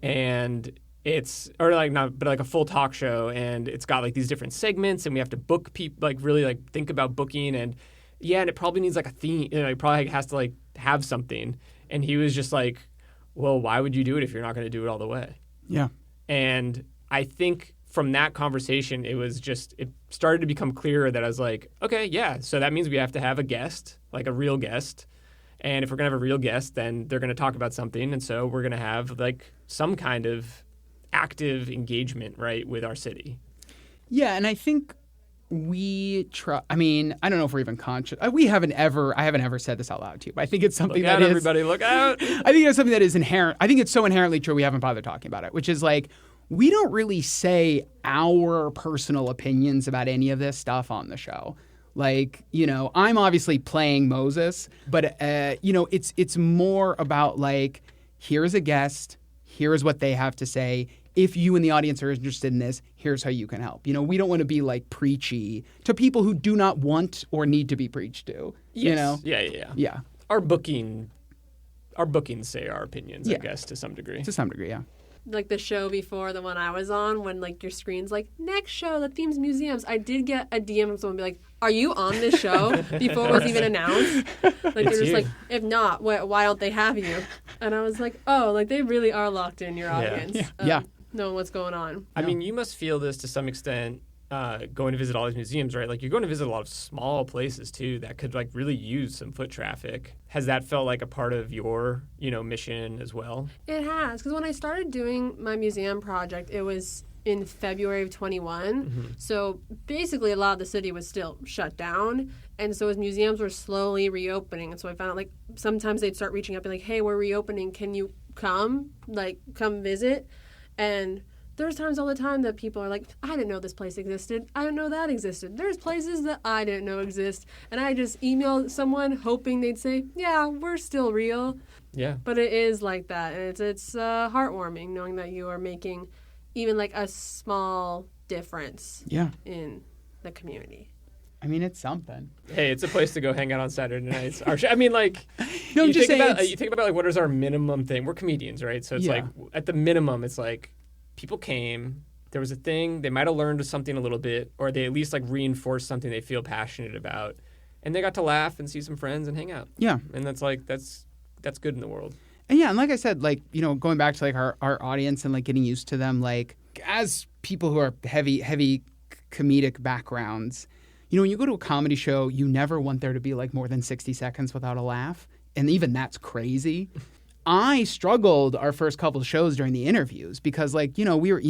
and it's a full talk show, and it's got like these different segments, and we have to book people, like really like think about booking, and it probably needs like a theme. It probably has to like have something. And he was just like, well, why would you do it if you're not going to do it all the way? Yeah. And I think from that conversation, it started to become clearer that I was like, okay, yeah, so that means we have to have a guest, like a real guest, And if we're going to have a real guest, then they're going to talk about something. And so we're going to have like some kind of active engagement, right, with our city. Yeah, and I think we try. I mean, I don't know if we're even conscious. I haven't ever said this out loud to you, but I think it's something Look out, everybody, look out. I think it's something that is inherent. I think it's so inherently true we haven't bothered talking about it, which is like we don't really say our personal opinions about any of this stuff on the show. Like, I'm obviously playing Moses, but it's more about like, here's a guest, here's what they have to say. If you in the audience are interested in this, here's how you can help. We don't want to be like preachy to people who do not want or need to be preached to. Yes. Yeah. Our bookings say our opinions, I guess, to some degree. To some degree, yeah. Like the show before the one I was on, when like your screen's like, next show, the theme's museums. I did get a DM from someone be like, are you on this show? Before it was even announced. Like they're just like, if not, why don't they have you? And I was like, oh, like they really are locked in your audience. Yeah. Knowing what's going on. I mean, you must feel this to some extent going to visit all these museums, right? Like you're going to visit a lot of small places too that could like really use some foot traffic. Has that felt like a part of your, mission as well? It has, because when I started doing my museum project, it was in February of 21. Mm-hmm. So basically a lot of the city was still shut down. And so as museums were slowly reopening, and so I found out like sometimes they'd start reaching out and be like, hey, we're reopening. Can you come visit? And there's times all the time that people are like, I didn't know this place existed. I didn't know that existed. There's places that I didn't know exist. And I just emailed someone hoping they'd say, yeah, we're still real. Yeah. But it is like that. And it's heartwarming knowing that you are making even like a small difference in the community. I mean, it's something. Hey, it's a place to go hang out on Saturday nights. I mean, like, no, you think about like what is our minimum thing? We're comedians, right? So it's like at the minimum, it's like people came, there was a thing, they might have learned something a little bit, or they at least like reinforced something they feel passionate about, and they got to laugh and see some friends and hang out. Yeah, and that's good in the world. And and like I said, like going back to like our audience and like getting used to them, like as people who are heavy comedic backgrounds. When you go to a comedy show, you never want there to be like more than 60 seconds without a laugh. And even that's crazy. I struggled our first couple of shows during the interviews because like, we were,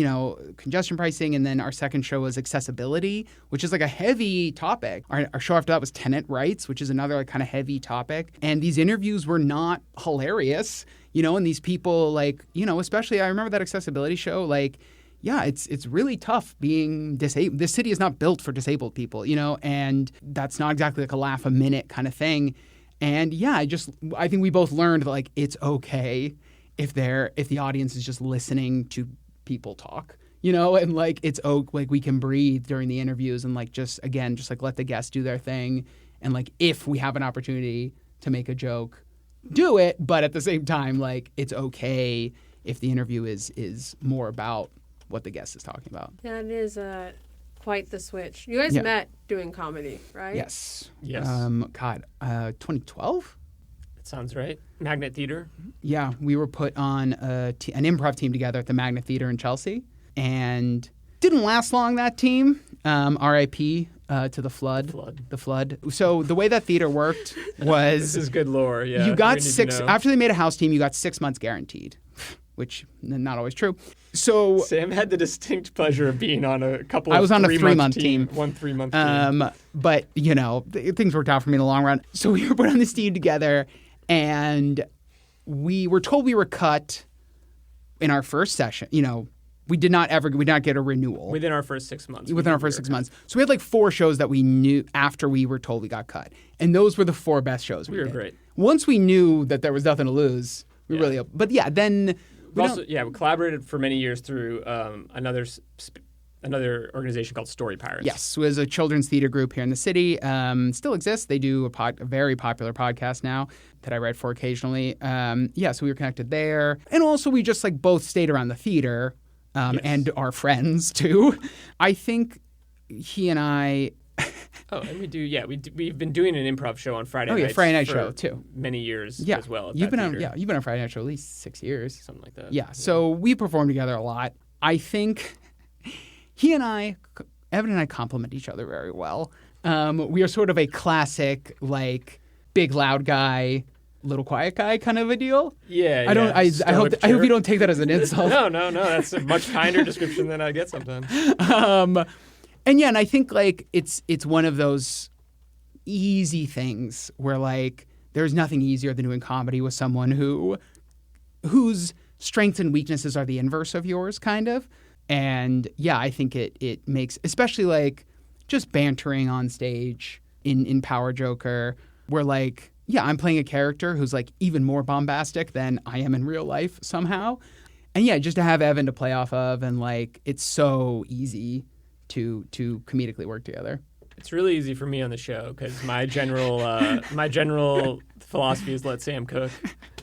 congestion pricing. And then our second show was accessibility, which is like a heavy topic. Our show after that was tenant rights, which is another like kind of heavy topic. And these interviews were not hilarious, and these people like, especially I remember that accessibility show, like, yeah, it's really tough being disabled. This city is not built for disabled people, and that's not exactly like a laugh a minute kind of thing. And yeah, I think we both learned that like it's okay if the audience is just listening to people talk, and like it's like we can breathe during the interviews and like just like let the guests do their thing, and like if we have an opportunity to make a joke, do it, but at the same time like it's okay if the interview is more about what the guest is talking about. Yeah, it is quite the switch. You guys met doing comedy, right? Yes. 2012? That sounds right. Magnet Theater? Yeah, we were put on an improv team together at the Magnet Theater in Chelsea, and didn't last long, that team. R.I.P. To the flood. The flood. So the way that theater worked was... This is good lore, yeah. You got after they made a house team, you got 6 months guaranteed, which not always true. So Sam had the distinct pleasure of being on a couple of I was on a 3-month team. 1 3-month team. But, things worked out for me in the long run. So we were put on this team together, and we were told we were cut in our first session. We did not get a renewal. Within our first 6 months. Within our first 6 months. So we had like 4 shows that we knew after we were told we got cut. And those were the 4 best shows we were did. Great. Once we knew that there was nothing to lose, we really... But yeah, then... We collaborated for many years through another organization called Story Pirates. Yes, it was a children's theater group here in the city. Still exists. They do a very popular podcast now that I write for occasionally. So we were connected there. And also we just like both stayed around the theater and are friends too. I think he and I... and we do. Yeah, we've been doing an improv show on Friday nights. Friday night show too. Many years as well. You've been on Friday night show at least 6 years, something like that. Yeah. So we perform together a lot. I think Evan and I complement each other very well. We are sort of a classic like big loud guy little quiet guy kind of a deal. Yeah, I don't. I hope you don't take that as an insult. No. That's a much kinder description than I get sometimes. And I think like it's one of those easy things where like there's nothing easier than doing comedy with someone whose strengths and weaknesses are the inverse of yours, kind of. And yeah, I think it makes, especially like just bantering on stage in Power Joker, where like, yeah, I'm playing a character who's like even more bombastic than I am in real life somehow. And yeah, just to have Evan to play off of, and like it's so easy to comedically work together. It's really easy for me on the show because my general philosophy is let Sam cook.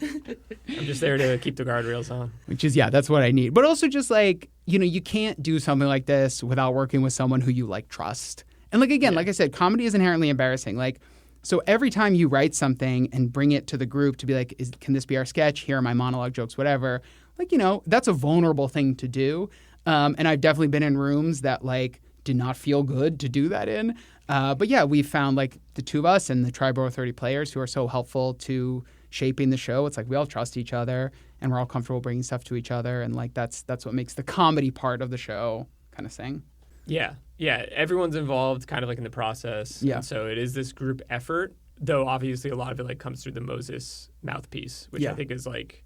I'm just there to keep the guardrails on. Which is, yeah, that's what I need. But also just like, you can't do something like this without working with someone who you like trust. And like, again, like I said, comedy is inherently embarrassing. Like, so every time you write something and bring it to the group to be like, can this be our sketch? Here are my monologue jokes, whatever. Like, that's a vulnerable thing to do. And I've definitely been in rooms that like did not feel good to do that in. But yeah, we found like the two of us and the Triborough 30 players who are so helpful to shaping the show. It's like we all trust each other and we're all comfortable bringing stuff to each other. And like that's what makes the comedy part of the show kind of sing. Yeah. Everyone's involved kind of like in the process. Yeah. And so it is this group effort, though obviously a lot of it like comes through the Moses mouthpiece, which I think is like,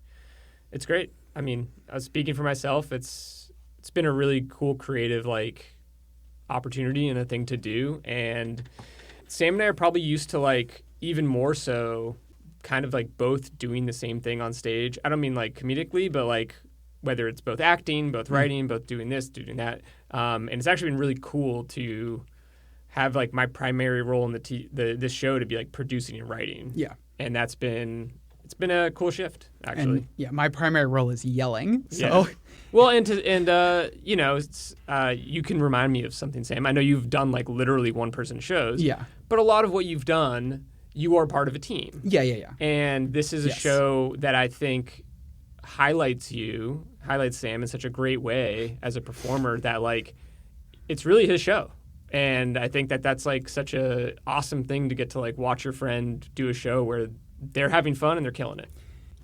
it's great. I mean, I was speaking for myself. It's been a really cool creative like opportunity and a thing to do. And Sam and I are probably used to like even more so kind of like both doing the same thing on stage. I don't mean like comedically, but like whether it's both acting, both writing, both doing this, doing that. And it's actually been really cool to have like my primary role in this show to be like producing and writing. Yeah. And it's been a cool shift, actually. And yeah, my primary role is yelling. So yeah. Well, it's, you can remind me of something, Sam. I know you've done like literally one-person shows. Yeah. But a lot of what you've done, you are part of a team. Yeah. And this is a show that I think highlights Sam in such a great way as a performer that like it's really his show. And I think that that's like such a awesome thing to get to like watch your friend do a show where they're having fun and they're killing it.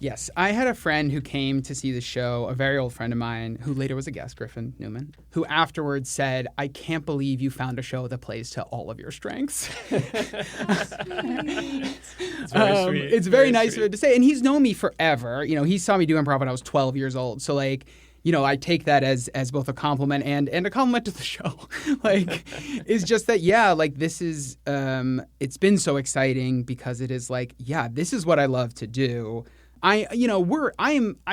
Yes. I had a friend who came to see the show, a very old friend of mine, who later was a guest, Griffin Newman, who afterwards said, I can't believe you found a show that plays to all of your strengths. It's very sweet. It's very nice of him to say. And he's known me forever. He saw me do improv when I was 12 years old. So, like, I take that as both a compliment and a compliment to the show. Like, it's just that, yeah, like this is, it's been so exciting because it is like, yeah, this is what I love to do. I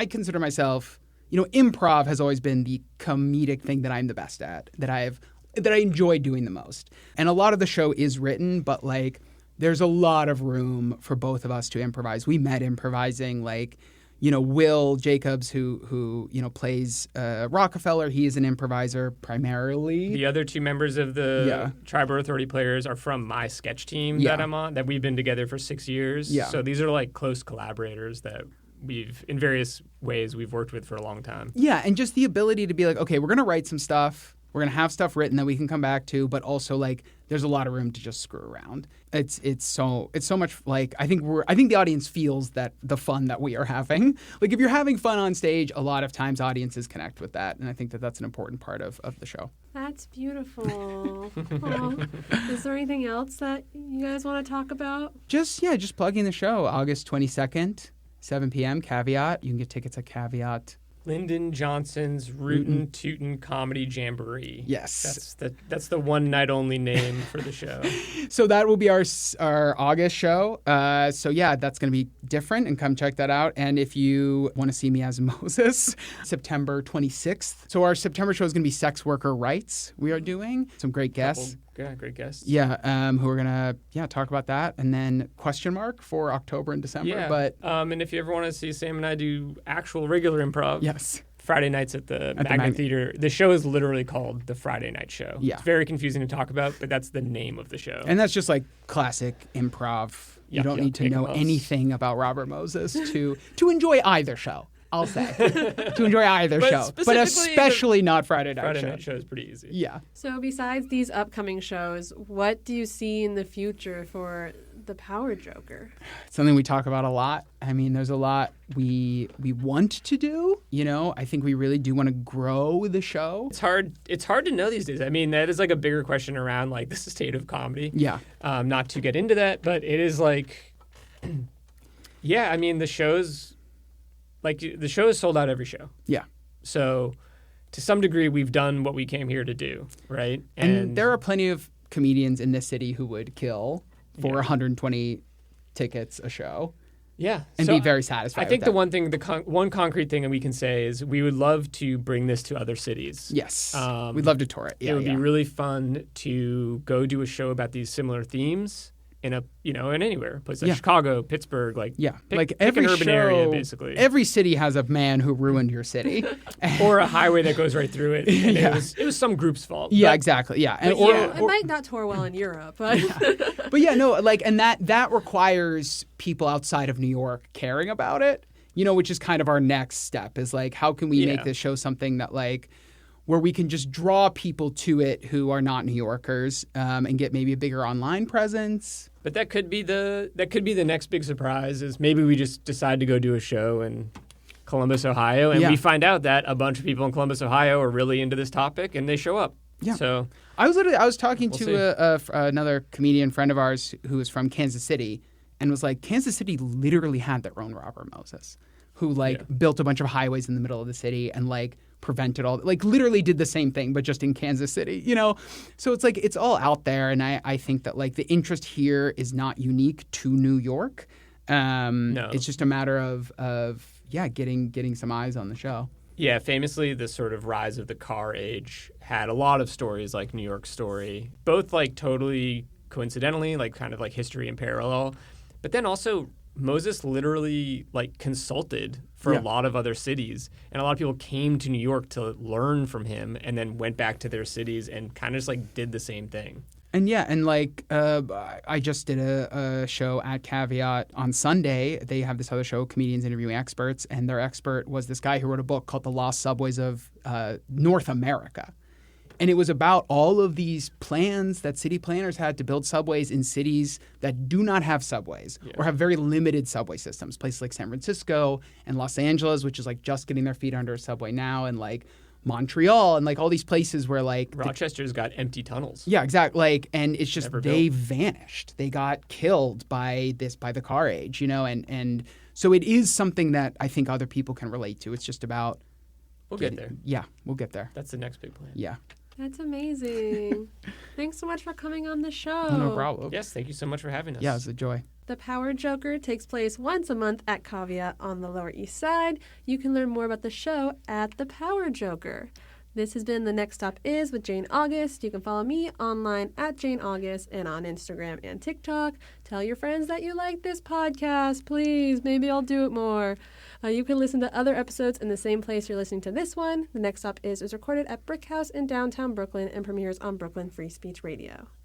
consider myself, improv has always been the comedic thing that I'm the best at, that I enjoy doing the most. And a lot of the show is written, but like there's a lot of room for both of us to improvise. We met improvising, like, Will Jacobs, who plays Rockefeller, he is an improviser primarily. The other two members of the Triborough 30 players are from my sketch team that I'm on, that we've been together for 6 years. Yeah. So these are like close collaborators that we've, in various ways, we've worked with for a long time. Yeah, and just the ability to be like, okay, we're going to write some stuff. We're going to have stuff written that we can come back to, but also like there's a lot of room to just screw around. It's so much like I think the audience feels that the fun that we are having. Like if you're having fun on stage, a lot of times audiences connect with that, and I think that that's an important part of the show. That's beautiful. Is there anything else that you guys want to talk about? Just plugging the show. August 22nd, 7 p.m. Caveat. You can get tickets at Caveat. Lyndon Johnson's Rootin' Tootin' Comedy Jamboree. Yes. That's the one night only name for the show. So that will be our August show. So yeah, that's going to be different, and come check that out. And if you want to see me as Moses, September 26th. So our September show is going to be Sex Worker Rights. We are doing some great guests. Great guests. Yeah, who are going to talk about that. And then question mark for October and December. Yeah. But and if you ever want to see Sam and I do actual regular improv, yes. Friday nights at the Magnet Theater. The show is literally called The Friday Night Show. Yeah. It's very confusing to talk about, but that's the name of the show. And that's just like classic improv. You don't need to know anything about Robert Moses to enjoy either show. I'll say to enjoy either show, but especially not Friday Night Show. Friday Night Show is pretty easy. Yeah. So besides these upcoming shows, what do you see in the future for the Power Joker? It's something we talk about a lot. I mean, there's a lot we want to do. I think we really do want to grow the show. It's hard to know these days. I mean, that is like a bigger question around like the state of comedy. Yeah. Not to get into that, but it is like, yeah, I mean, the show is sold out every show. Yeah. So to some degree, we've done what we came here to do, right? And there are plenty of comedians in this city who would kill for 120 tickets a show. Yeah. And be very satisfied. I think the one thing, one concrete thing that we can say is we would love to bring this to other cities. Yes. We'd love to tour it. Yeah, it would be really fun to go do a show about these similar themes in anywhere, places like Chicago, Pittsburgh, pick every an urban show, area, basically. Every city has a man who ruined your city, or a highway that goes right through it. And it was some group's fault. Yeah, exactly. Yeah, it might not tour well in Europe, but and that requires people outside of New York caring about it. Which is kind of our next step. Is like, how can we make this show something that where we can just draw people to it who are not New Yorkers, and get maybe a bigger online presence. But that could be the next big surprise is maybe we just decide to go do a show in Columbus, Ohio, and we find out that a bunch of people in Columbus, Ohio are really into this topic and they show up. Yeah. So I was talking to another comedian friend of ours who was from Kansas City and was like, Kansas City literally had their own Robert Moses, who built a bunch of highways in the middle of the city and prevented all, literally did the same thing, but just in Kansas City, So it's it's all out there. And I think that the interest here is not unique to New York. No. It's just a matter of getting some eyes on the show. Yeah, famously, the sort of rise of the car age had a lot of stories like New York's story, both totally coincidentally, kind of history in parallel, but then also Moses literally consulted for a lot of other cities, and a lot of people came to New York to learn from him and then went back to their cities and kind of just did the same thing. And I just did a show at Caveat on Sunday. They have this other show, Comedians Interviewing Experts, and their expert was this guy who wrote a book called The Lost Subways of North America. And it was about all of these plans that city planners had to build subways in cities that do not have subways or have very limited subway systems. Places like San Francisco and Los Angeles, which is just getting their feet under a subway now, and Montreal and all these places where Rochester's got empty tunnels. Yeah, exactly. And it's just they vanished. They got killed by the car age, and so it is something that I think other people can relate to. It's just about we'll get there. Yeah, we'll get there. That's the next big plan. Yeah. That's amazing. Thanks so much for coming on the show. No problem. Yes, thank you so much for having us. Yeah, it was a joy. The Power Joker takes place once a month at Caveat on the Lower East Side. You can learn more about the show at The Power Joker. This has been The Next Stop Is with Jane August. You can follow me online at Jane August and on Instagram and TikTok. Tell your friends that you like this podcast, please. Maybe I'll do it more. You can listen to other episodes in the same place you're listening to this one. The Next Stop Is recorded at Brick House in downtown Brooklyn and premieres on Brooklyn Free Speech Radio.